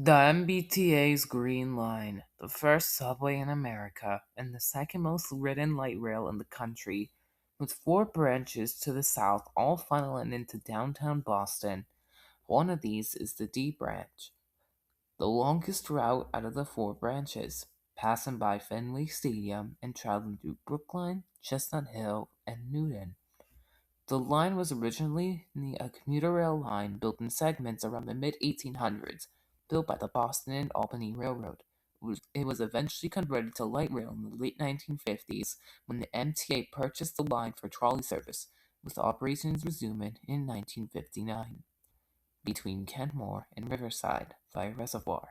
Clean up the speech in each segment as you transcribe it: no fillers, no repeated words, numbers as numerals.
The MBTA's Green Line, the first subway in America and the second most ridden light rail in the country, with 4 branches to the south all funneling into downtown Boston. One of these is the D branch, the longest route out of the 4 branches, passing by Fenway Stadium and traveling through Brookline, Chestnut Hill, and Newton. The line was originally a commuter rail line built in segments around the mid-1800s, built by the Boston and Albany Railroad. It was eventually converted to light rail in the late 1950s when the MTA purchased the line for trolley service, with operations resuming in 1959 between Kenmore and Riverside via Reservoir.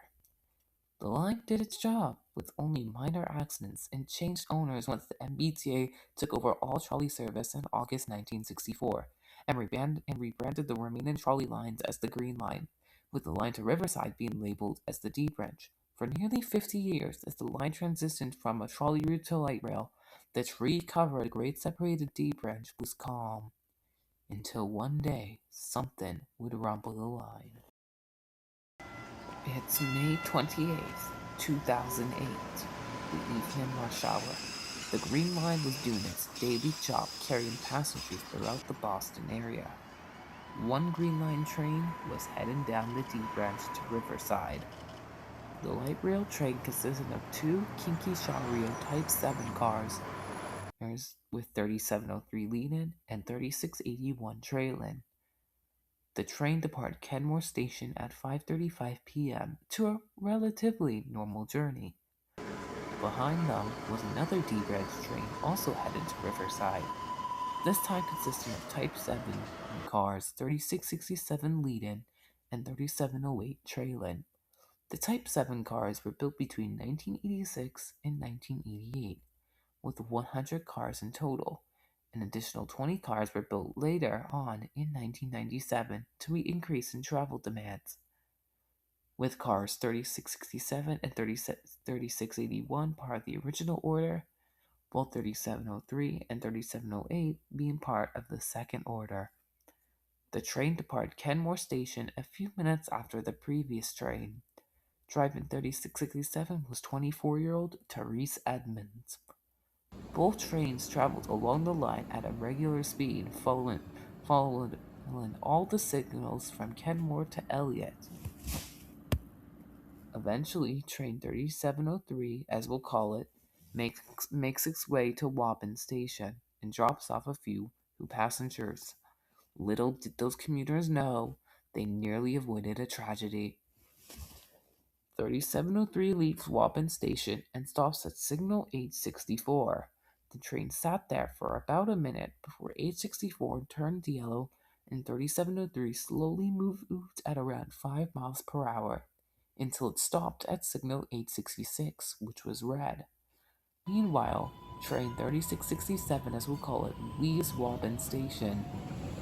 The line did its job, with only minor accidents, and changed owners once the MBTA took over all trolley service in August 1964, and rebranded the remaining trolley lines as the Green Line, with the line to Riverside being labeled as the D branch. For nearly 50 years, as the line transitioned from a trolley route to light rail, the tree-covered grade-separated D branch was calm, until one day something would rumble the line. It's May 28th, 2008, the evening rush hour. The Green Line was doing its daily job carrying passengers throughout the Boston area. One Green Line train was heading down the D branch to Riverside. The light rail train consisted of 2 Kinky-Shaw-Rio Type 7 cars, with 3703 leading and 3681 trailing. The train departed Kenmore Station at 5:35 p.m. to a relatively normal journey. Behind them was another D branch train also headed to Riverside, this time consisting of Type 7 cars, 3667 leading and 3708 trailing. The Type 7 cars were built between 1986 and 1988, with 100 cars in total. An additional 20 cars were built later on in 1997 to meet increase in travel demands, with cars 3667 and 3681 part of the original order, while 3703 and 3708 being part of the second order. The train departed Kenmore Station a few minutes after the previous train. Driving 3667 was 24-year-old Therese Edmonds. Both trains traveled along the line at a regular speed, following all the signals from Kenmore to Elliott. Eventually, train 3703, as we'll call it, makes its way to Wapping Station and drops off a few passengers. Little did those commuters know, they nearly avoided a tragedy. 3703 leaves Wapping Station and stops at signal 864. The train sat there for about a minute before 864 turned yellow and 3703 slowly moved at around 5 miles per hour until it stopped at signal 866, which was red. Meanwhile, train 3667, as we'll call it, leaves Wapping Station.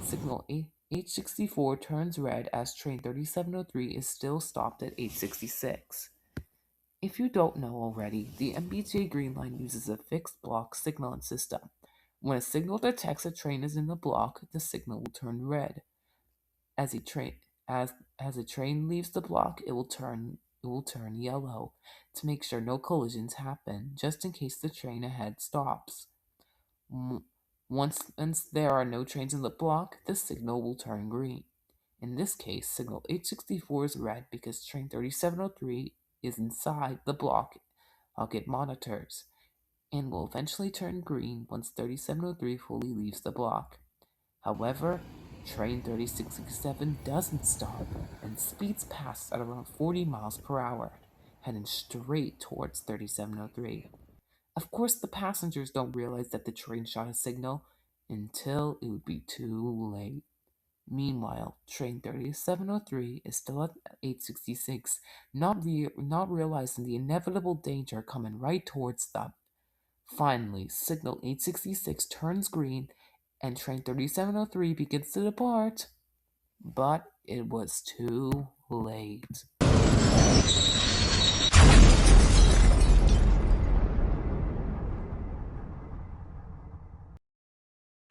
Signal 864 turns red as train 3703 is still stopped at 866. If you don't know already, the MBTA Green Line uses a fixed block signaling system. When a signal detects a train is in the block, the signal will turn red. As a train leaves the block, it will turn yellow to make sure no collisions happen, just in case the train ahead stops. Once there are no trains in the block, the signal will turn green. In this case, signal 864 is red because train 3703 is inside the block it monitors, and will eventually turn green once 3703 fully leaves the block. However, train 3667 doesn't stop and speeds past at around 40 miles per hour, heading straight towards 3703. Of course, the passengers don't realize that the train shot a signal until it would be too late. Meanwhile, train 3703 is still at 866, not realizing the inevitable danger coming right towards them. Finally, signal 866 turns green and train 3703 begins to depart, but it was too late.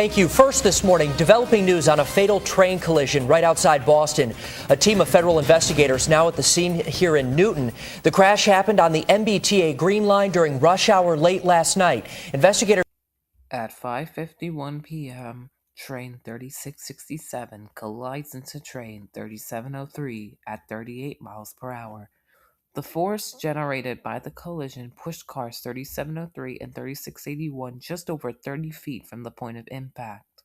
Thank you. First this morning, developing news on a fatal train collision right outside Boston. A team of federal investigators now at the scene here in Newton. The crash happened on the MBTA Green Line during rush hour late last night. Investigators At 5:51 p.m., train 3667 collides into train 3703 at 38 miles per hour. The force generated by the collision pushed cars 3703 and 3681 just over 30 feet from the point of impact.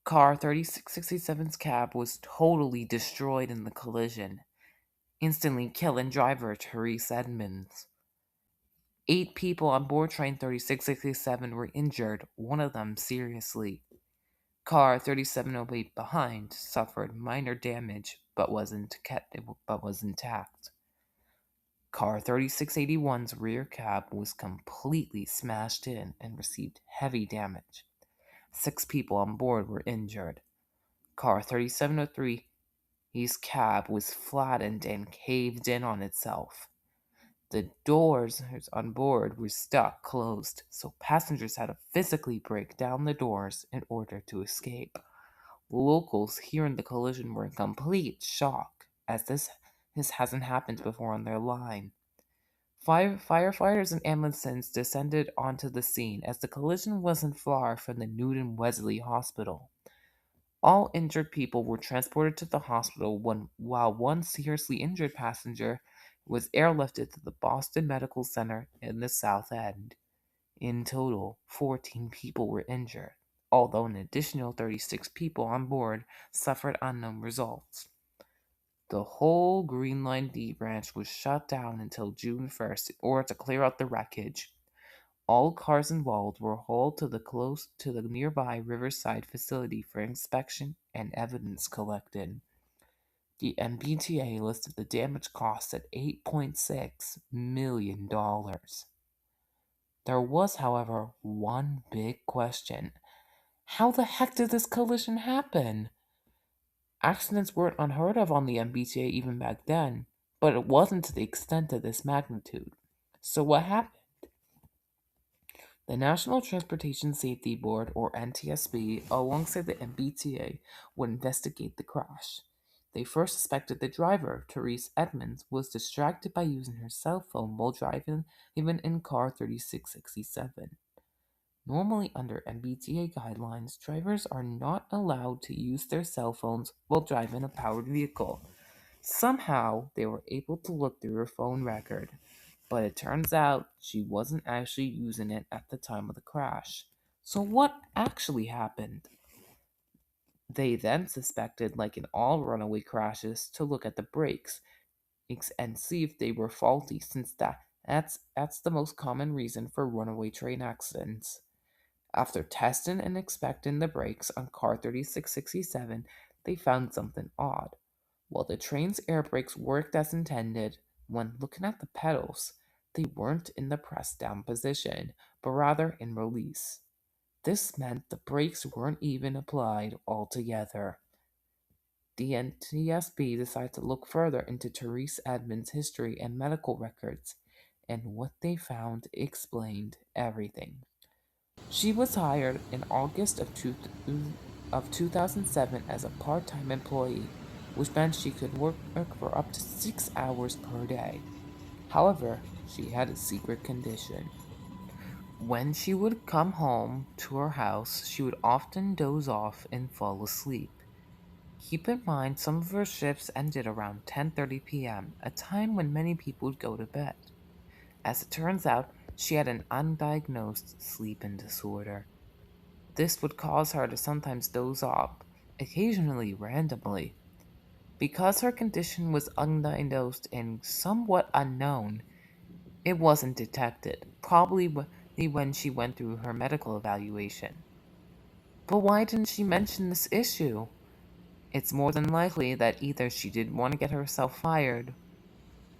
Car 3667's cab was totally destroyed in the collision, instantly killing driver Therese Edmonds. 8 people on board train 3667 were injured, one of them seriously. Car 3708 behind suffered minor damage but was intact. Car 3681's rear cab was completely smashed in and received heavy damage. 6 people on board were injured. Car 3703's cab was flattened and caved in on itself. The doors on board were stuck closed, so passengers had to physically break down the doors in order to escape. Locals hearing the collision were in complete shock, as this hasn't happened before on their line. Firefighters and ambulances descended onto the scene as the collision wasn't far from the Newton Wesley Hospital. All injured people were transported to the hospital while one seriously injured passenger was airlifted to the Boston Medical Center in the South End. In total, 14 people were injured, although an additional 36 people on board suffered unknown results. The whole Green Line D branch was shut down until June 1st in order to clear out the wreckage. All cars involved were hauled to the nearby Riverside facility for inspection and evidence collected. The MBTA listed the damage cost at $8.6 million. There was, however, one big question. How the heck did this collision happen? Accidents weren't unheard of on the MBTA even back then, but it wasn't to the extent of this magnitude. So what happened? The National Transportation Safety Board, or NTSB, alongside the MBTA, would investigate the crash. They first suspected the driver, Therese Edmonds, was distracted by using her cell phone while driving, even in car 3667. Normally, under MBTA guidelines, drivers are not allowed to use their cell phones while driving a powered vehicle. Somehow, they were able to look through her phone record, but it turns out she wasn't actually using it at the time of the crash. So, what actually happened? They then suspected, like in all runaway crashes, to look at the brakes and see if they were faulty, since that's the most common reason for runaway train accidents. After testing and inspecting the brakes on car 3667, they found something odd. While the train's air brakes worked as intended, when looking at the pedals, they weren't in the pressed down position, but rather in release. This meant the brakes weren't even applied altogether. The NTSB decided to look further into Therese Edmonds' history and medical records, and what they found explained everything. She was hired in August of 2007 as a part-time employee, which meant she could work for up to 6 hours per day. However, she had a secret condition. When she would come home to her house, she would often doze off and fall asleep. Keep in mind some of her shifts ended around 10:30 p.m., a time when many people would go to bed. As it turns out, she had an undiagnosed sleeping disorder. This would cause her to sometimes doze off, occasionally randomly. Because her condition was undiagnosed and somewhat unknown, it wasn't detected, probably when she went through her medical evaluation. But why didn't she mention this issue? It's more than likely that either she didn't want to get herself fired,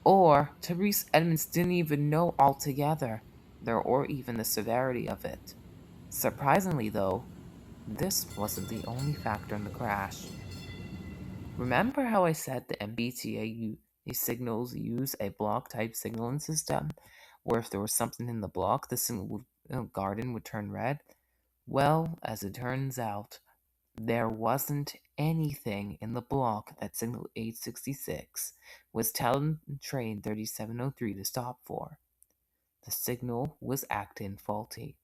or Therese Edmonds didn't even know altogether, or even the severity of it. Surprisingly, though, this wasn't the only factor in the crash. Remember how I said the MBTA signals use a block-type signaling system, where if there was something in the block, the signal garden would turn red? Well, as it turns out, there wasn't anything in the block that signal 866 was telling train 3703 to stop for. The signal was acting faulty.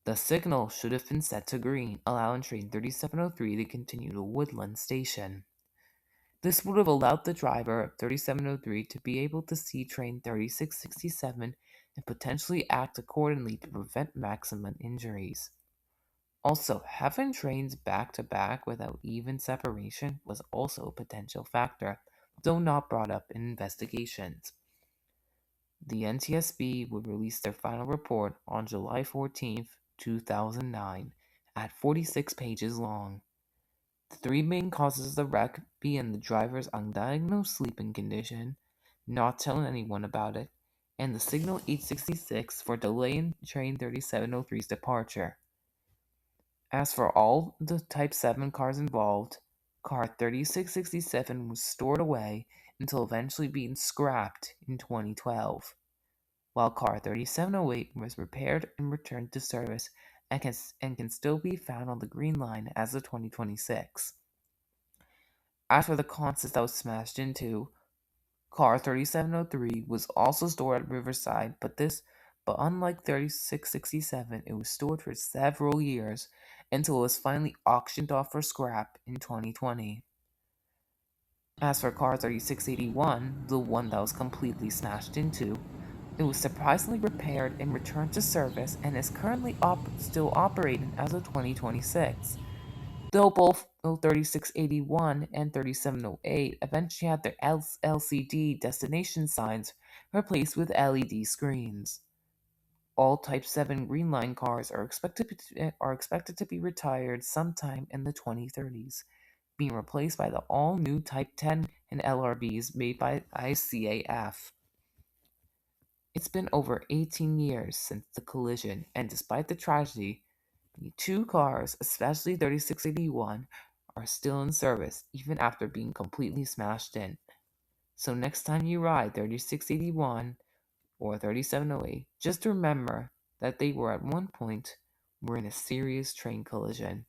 The signal should have been set to green, allowing train 3703 to continue to Woodland Station. This would have allowed the driver of 3703 to be able to see train 3667 and potentially act accordingly to prevent maximum injuries. Also, having trains back to back without even separation was also a potential factor, though not brought up in investigations. The NTSB would release their final report on July 14, 2009, at 46 pages long. The three main causes of the wreck being the driver's undiagnosed sleeping condition, not telling anyone about it, and the signal 866 for delaying train 3703's departure. As for all the Type 7 cars involved, car 3667 was stored away until eventually being scrapped in 2012, while car 3708 was repaired and returned to service and can still be found on the Green Line as of 2026. As for the consist that was smashed into, car 3703 was also stored at Riverside, but unlike 3667, it was stored for several years until it was finally auctioned off for scrap in 2020. As for car 3681, the one that was completely smashed into, it was surprisingly repaired and returned to service and is currently still operating as of 2026. Though both 3681 and 3708 eventually had their LCD destination signs replaced with LED screens. All Type 7 Green Line cars are expected to be retired sometime in the 2030s, being replaced by the all-new Type 10 and LRBs made by ICAF. It's been over 18 years since the collision, and despite the tragedy, the two cars, especially 3681, are still in service even after being completely smashed in. So next time you ride 3681 or 3708, just remember that they were at one point in a serious train collision.